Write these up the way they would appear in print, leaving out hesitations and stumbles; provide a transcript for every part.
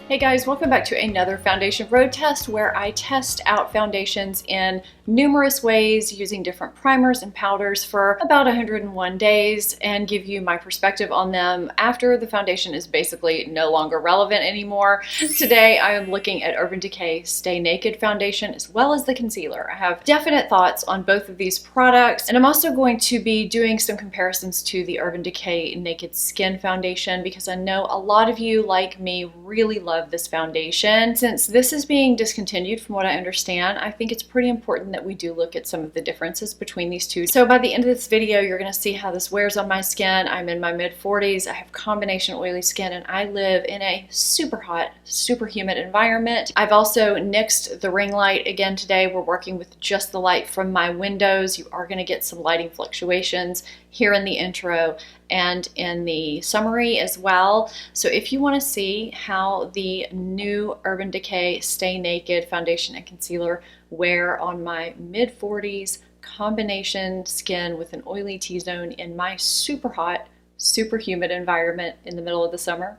Hey guys, welcome back to another foundation road test where I test out foundations in numerous ways using different primers and powders for about 101 days and give you my perspective on them after the foundation is basically no longer relevant anymore. Today I am looking at Urban Decay Stay Naked foundation as well as the concealer. I have definite thoughts on both of these products, and I'm also going to be doing some comparisons to the Urban Decay Naked Skin foundation because I know a lot of you, like me, really love this foundation. Since this is being discontinued from what I understand, I think it's pretty important that we do look at some of the differences between these two. So by the end of this video, you're going to see how this wears on my skin. I'm in my mid-40s, I have combination oily skin, and I live in a super hot, super humid environment. I've also nixed the ring light again today. We're working with just the light from my windows. You are going to get some lighting fluctuations here in the intro and in the summary as well. So if you want to see how the new Urban Decay Stay Naked foundation and concealer wear on my mid-40s combination skin with an oily T-zone in my super hot, super humid environment in the middle of the summer,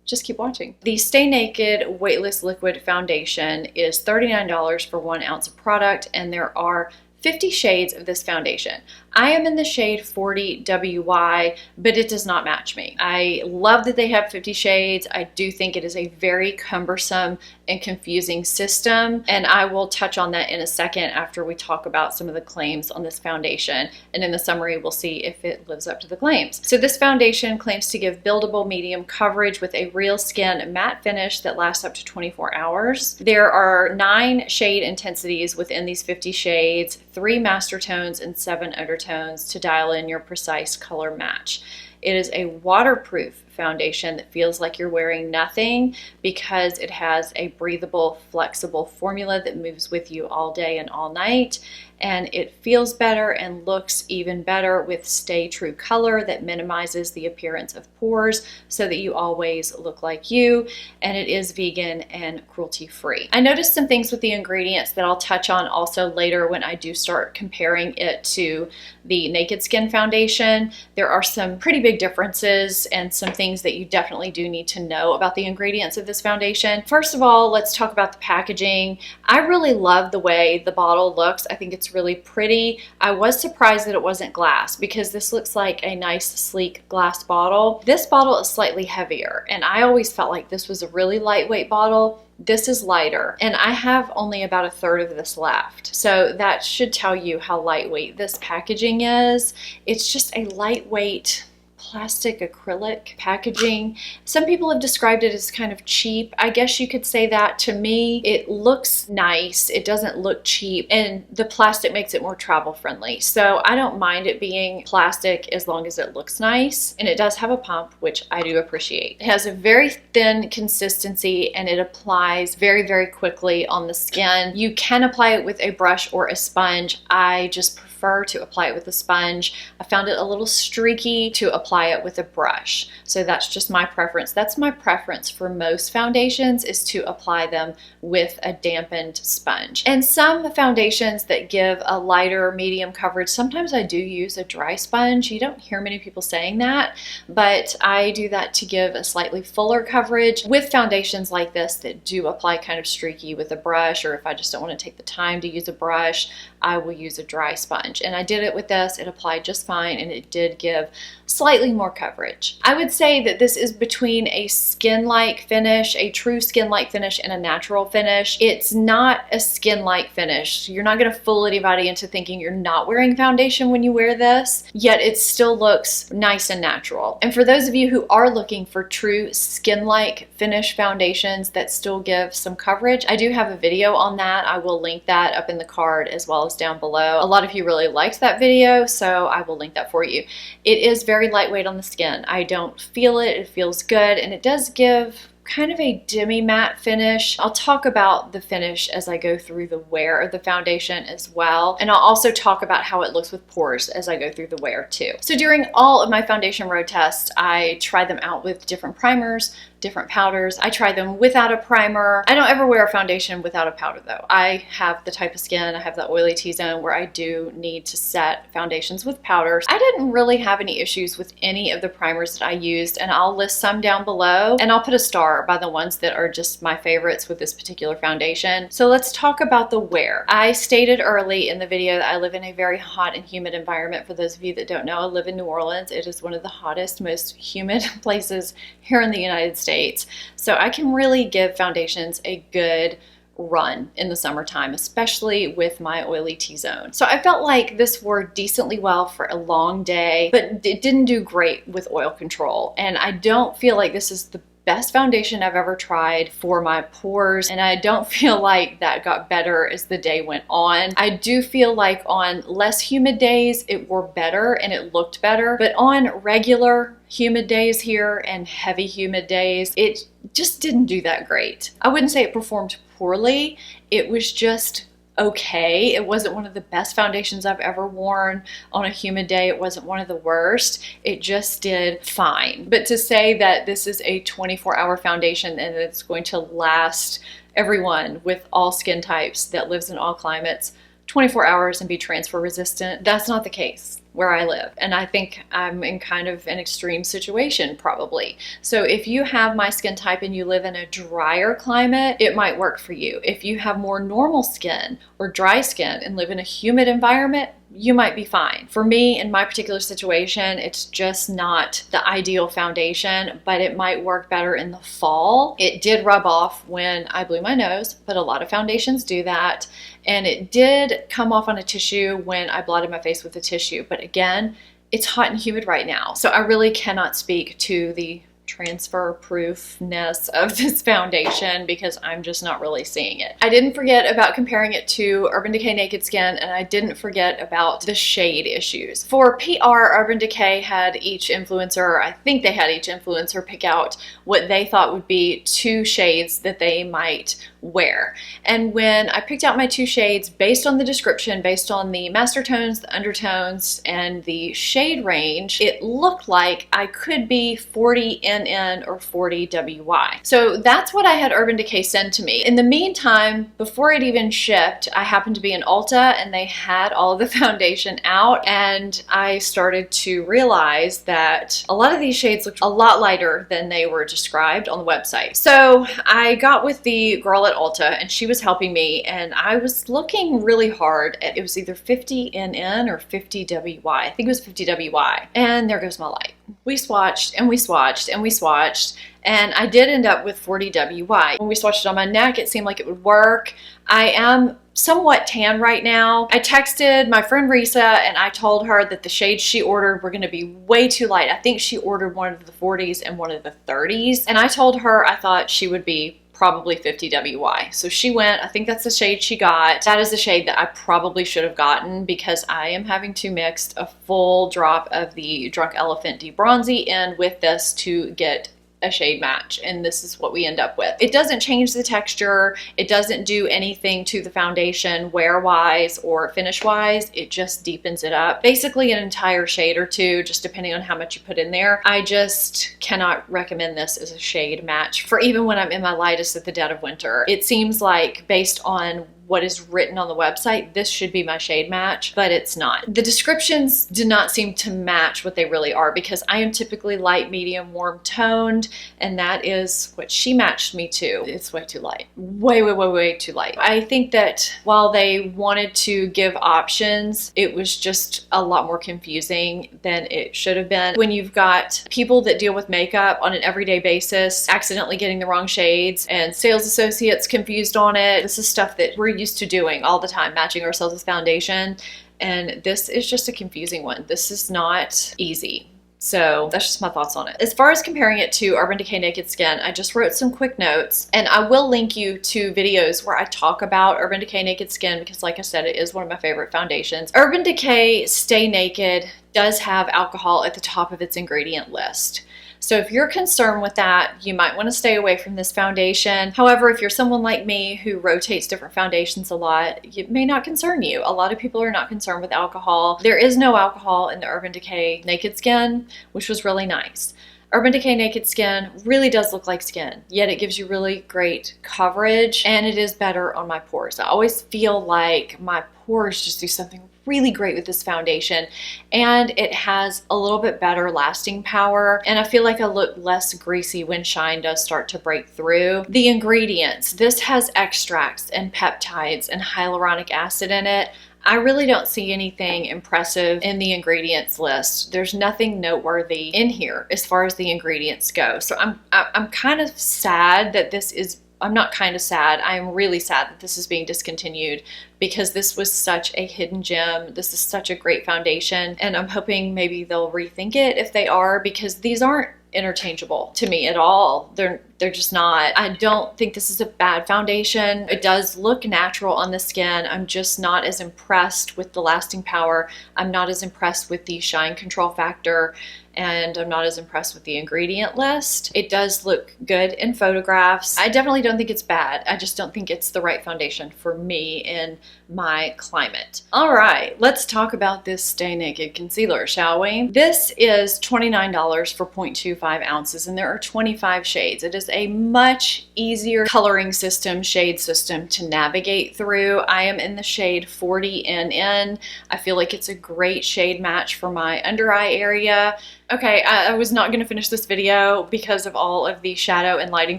just keep watching. The Stay Naked Weightless Liquid Foundation is $39 for 1 ounce of product, and there are 50 shades of this foundation. I am in the shade 40 WY, but it does not match me. I love that they have 50 shades. I do think it is a very cumbersome and confusing system, and I will touch on that in a second after we talk about some of the claims on this foundation, and in the summary we'll see if it lives up to the claims. So this foundation claims to give buildable medium coverage with a real skin matte finish that lasts up to 24 hours. There are 9 shade intensities within these 50 shades, 3 master tones and 7 undertones to dial in your precise color match. It is a waterproof foundation that feels like you're wearing nothing because it has a breathable, flexible formula that moves with you all day and all night. And it feels better and looks even better with Stay True color that minimizes the appearance of pores so that you always look like you. And it is vegan and cruelty-free. I noticed some things with the ingredients that I'll touch on also later when I do start comparing it to the Naked Skin foundation. There are some pretty big differences and some things that you definitely do need to know about the ingredients of this foundation. First of all, let's talk about the packaging. I really love the way the bottle looks. I think it's really pretty. I was surprised that it wasn't glass because this looks like a nice sleek glass bottle. This bottle is slightly heavier, and I always felt like this was a really lightweight bottle. This is lighter, and I have only about 1/3 of this left. So that should tell you how lightweight this packaging is. It's just a lightweight plastic acrylic packaging. Some people have described it as kind of cheap. I guess you could say that. To me, it looks nice. It doesn't look cheap, and the plastic makes it more travel friendly. So I don't mind it being plastic as long as it looks nice, and it does have a pump, which I do appreciate. It has a very thin consistency, and it applies very, very quickly on the skin. You can apply it with a brush or a sponge. I just prefer to apply it with a sponge. I found it a little streaky to apply it with a brush. So that's just my preference. That's my preference for most foundations, is to apply them with a dampened sponge. And some foundations that give a lighter medium coverage, sometimes I do use a dry sponge. You don't hear many people saying that, but I do that to give a slightly fuller coverage. With foundations like this that do apply kind of streaky with a brush, or if I just don't want to take the time to use a brush, I will use a dry sponge. And I did it with this. It applied just fine, and it did give slightly more coverage. I would say that this is between a skin-like finish, a true skin-like finish, and a natural finish. It's not a skin-like finish. You're not going to fool anybody into thinking you're not wearing foundation when you wear this, yet it still looks nice and natural. And for those of you who are looking for true skin-like finish foundations that still give some coverage, I do have a video on that. I will link that up in the card as well as down below. A lot of you really liked that video, so I will link that for you. It is very lightweight on the skin. I don't feel it. It feels good, and it does give kind of a demi-matte finish. I'll talk about the finish as I go through the wear of the foundation as well, and I'll also talk about how it looks with pores as I go through the wear too. So during all of my foundation road tests, I tried them out with different primers, different powders. I try them without a primer. I don't ever wear a foundation without a powder though. I have the type of skin, I have the oily T-zone where I do need to set foundations with powders. I didn't really have any issues with any of the primers that I used, and I'll list some down below, and I'll put a star by the ones that are just my favorites with this particular foundation. So let's talk about the wear. I stated early in the video that I live in a very hot and humid environment. For those of you that don't know, I live in New Orleans. It is one of the hottest, most humid places here in the United States. So I can really give foundations a good run in the summertime, especially with my oily T-zone. So I felt like this worked decently well for a long day, but it didn't do great with oil control. And I don't feel like this is the best foundation I've ever tried for my pores, and I don't feel like that got better as the day went on. I do feel like on less humid days it wore better and it looked better, but on regular humid days here and heavy humid days, it just didn't do that great. I wouldn't say it performed poorly, it was just okay. It wasn't one of the best foundations I've ever worn on a humid day. It wasn't one of the worst. It just did fine. But to say that this is a 24-hour foundation and it's going to last everyone with all skin types that lives in all climates 24 hours and be transfer resistant, that's not the case where I live. And I think I'm in kind of an extreme situation probably. So if you have my skin type and you live in a drier climate, it might work for you. If you have more normal skin or dry skin and live in a humid environment, you might be fine. For me, in my particular situation, it's just not the ideal foundation, but it might work better in the fall. It did rub off when I blew my nose, but a lot of foundations do that. And it did come off on a tissue when I blotted my face with a tissue. But again, it's hot and humid right now. So I really cannot speak to the transfer proofness of this foundation because I'm just not really seeing it. I didn't forget about comparing it to Urban Decay Naked Skin, and I didn't forget about the shade issues. For PR, Urban Decay had each influencer, I think they had each influencer pick out what they thought would be 2 shades that they might wear. And when I picked out my 2 shades based on the description, based on the master tones, the undertones, and the shade range, it looked like I could be 40 NN or 40 WY. So that's what I had Urban Decay send to me. In the meantime, before it even shipped, I happened to be in Ulta and they had all of the foundation out, and I started to realize that a lot of these shades looked a lot lighter than they were described on the website. So I got with the girl at Ulta and she was helping me, and I was looking really hard at, it was either 50 NN or 50 WY. I think it was 50 WY. And there goes my light. We swatched and we swatched and we swatched, and I did end up with 40 WY. When we swatched it on my neck, it seemed like it would work. I am somewhat tan right now. I texted my friend Risa and I told her that the shades she ordered were going to be way too light. I think she ordered one of the 40s and one of the 30s, and I told her I thought she would be probably 50 WY. So she went, I think that's the shade she got. That is the shade that I probably should have gotten because I am having to mix a full drop of the Drunk Elephant Debronzy in with this to get a shade match, and this is what we end up with. It doesn't change the texture, it doesn't do anything to the foundation wear wise or finish wise, it just deepens it up. Basically an entire shade or two, just depending on how much you put in there. I just cannot recommend this as a shade match for even when I'm in my lightest at the dead of winter. It seems like based on what is written on the website, this should be my shade match, but it's not. The descriptions do not seem to match what they really are because I am typically light, medium, warm toned, and that is what she matched me to. It's way too light. Way too light. I think that while they wanted to give options, it was just a lot more confusing than it should have been. When you've got people that deal with makeup on an everyday basis, accidentally getting the wrong shades, and sales associates confused on it, this is stuff that we're used to doing all the time, matching ourselves with foundation, and this is just a confusing one. This is not easy. So that's just my thoughts on it. As far as comparing it to Urban Decay Naked Skin, I just wrote some quick notes, and I will link you to videos where I talk about Urban Decay Naked Skin because like I said, it is one of my favorite foundations. Urban Decay Stay Naked does have alcohol at the top of its ingredient list. So if you're concerned with that, you might want to stay away from this foundation. However, if you're someone like me who rotates different foundations a lot, it may not concern you. A lot of people are not concerned with alcohol. There is no alcohol in the Urban Decay Naked Skin, which was really nice. Urban Decay Naked Skin really does look like skin, yet it gives you really great coverage, and it is better on my pores. I always feel like my pores just do something really great with this foundation, and it has a little bit better lasting power, and I feel like I look less greasy when shine does start to break through. The ingredients, this has extracts and peptides and hyaluronic acid in it. I really don't see anything impressive in the ingredients list. There's nothing noteworthy in here as far as the ingredients go. So I'm kind of sad that this is, I'm not kind of sad, I'm really sad that this is being discontinued, because this was such a hidden gem. This is such a great foundation, and I'm hoping maybe they'll rethink it if they are, because these aren't interchangeable to me at all. They're just not. I don't think this is a bad foundation. It does look natural on the skin. I'm just not as impressed with the lasting power. I'm not as impressed with the shine control factor, and I'm not as impressed with the ingredient list. It does look good in photographs. I definitely don't think it's bad. I just don't think it's the right foundation for me in my climate. All right, let's talk about this Stay Naked concealer, shall we? This is $29 for 0.25 ounces, and there are 25 shades. It is a much easier coloring system, shade system to navigate through. I am in the shade 40NN. I feel like it's a great shade match for my under eye area. Okay, I was not going to finish this video because of all of the shadow and lighting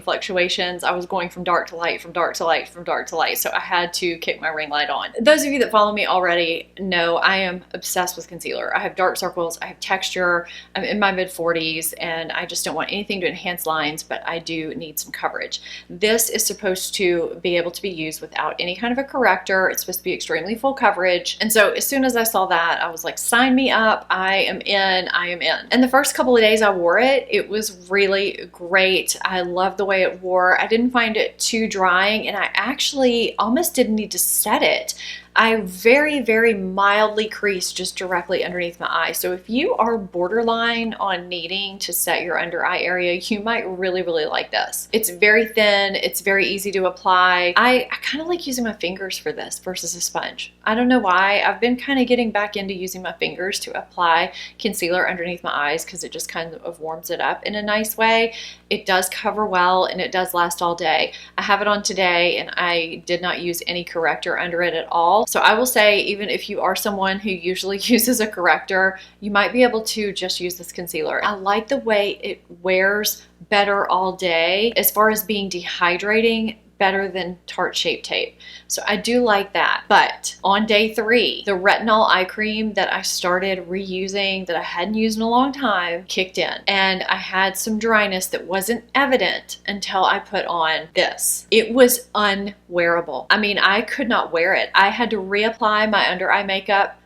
fluctuations. I was going from dark to light, from dark to light, from dark to light, so I had to kick my ring light on. Those of you that follow me already know I am obsessed with concealer. I have dark circles, I have texture, I'm in my mid-40s, and I just don't want anything to enhance lines, but I do need some coverage. This is supposed to be able to be used without any kind of a corrector. It's supposed to be extremely full coverage, and so as soon as I saw that, I was like, sign me up, I am in, I am in. And the first couple of days I wore it, it was really great. I love the way it wore. I didn't find it too drying, and I actually almost didn't need to set it. I very, very mildly creased just directly underneath my eye. So if you are borderline on needing to set your under eye area, you might really, really like this. It's very thin. It's very easy to apply. I kind of like using my fingers for this versus a sponge. I don't know why. I've been kind of getting back into using my fingers to apply concealer underneath my eyes because it just kind of warms it up in a nice way. It does cover well, and it does last all day. I have it on today, and I did not use any corrector under it at all. So I will say, even if you are someone who usually uses a corrector, you might be able to just use this concealer. I like the way it wears better all day. As far as being dehydrating, better than Tarte Shape Tape. So I do like that. But on day 3, the retinol eye cream that I started reusing that I hadn't used in a long time kicked in. And I had some dryness that wasn't evident until I put on this. It was unwearable. I mean, I could not wear it. I had to reapply my under eye makeup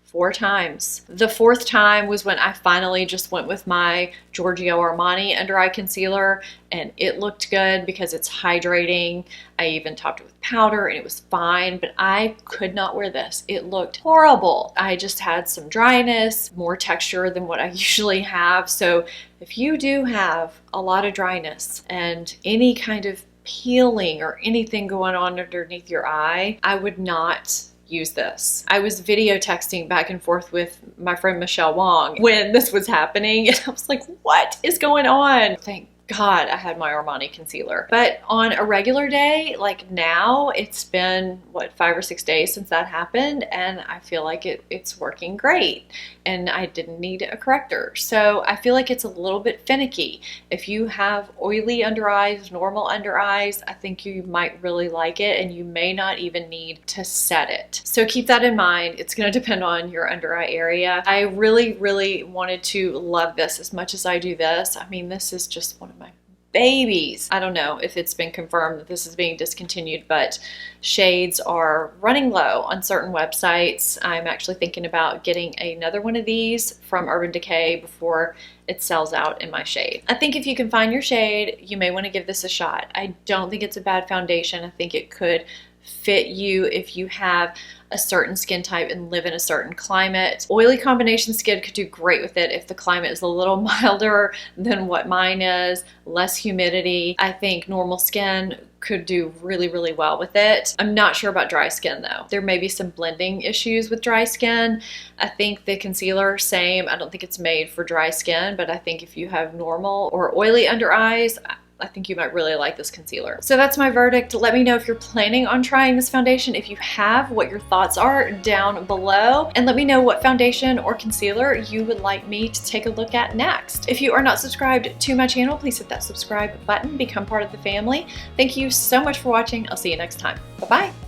4 times. The 4th time was when I finally just went with my Giorgio Armani under eye concealer, and it looked good because it's hydrating. I even topped it with powder, and it was fine, but I could not wear this. It looked horrible. I just had some dryness, more texture than what I usually have. So if you do have a lot of dryness and any kind of peeling or anything going on underneath your eye, I would not use this. I was video texting back and forth with my friend Michelle Wong when this was happening, and I was like, what is going on? Thank God I had my Armani concealer. But on a regular day, like now, it's been, what, 5 or 6 days since that happened, and I feel like it's working great, and I didn't need a corrector. So I feel like it's a little bit finicky. If you have oily under eyes, normal under eyes, I think you might really like it, and you may not even need to set it. So keep that in mind. It's going to depend on your under eye area. I really, really wanted to love this as much as I do this. I mean, this is just one of my babies. I don't know if it's been confirmed that this is being discontinued, but shades are running low on certain websites. I'm actually thinking about getting another one of these from Urban Decay before it sells out in my shade. I think if you can find your shade, you may want to give this a shot. I don't think it's a bad foundation. I think it could fit you if you have a certain skin type and live in a certain climate. Oily combination skin could do great with it if the climate is a little milder than what mine is, less humidity. I think normal skin could do really well with it. I'm not sure about dry skin though. There may be some blending issues with dry skin. I think the concealer, same. I don't think it's made for dry skin, but I think if you have normal or oily under eyes, I think you might really like this concealer. So that's my verdict. Let me know if you're planning on trying this foundation. If you have, what your thoughts are down below. And let me know what foundation or concealer you would like me to take a look at next. If you are not subscribed to my channel, please hit that subscribe button, become part of the family. Thank you so much for watching. I'll see you next time. Bye-bye.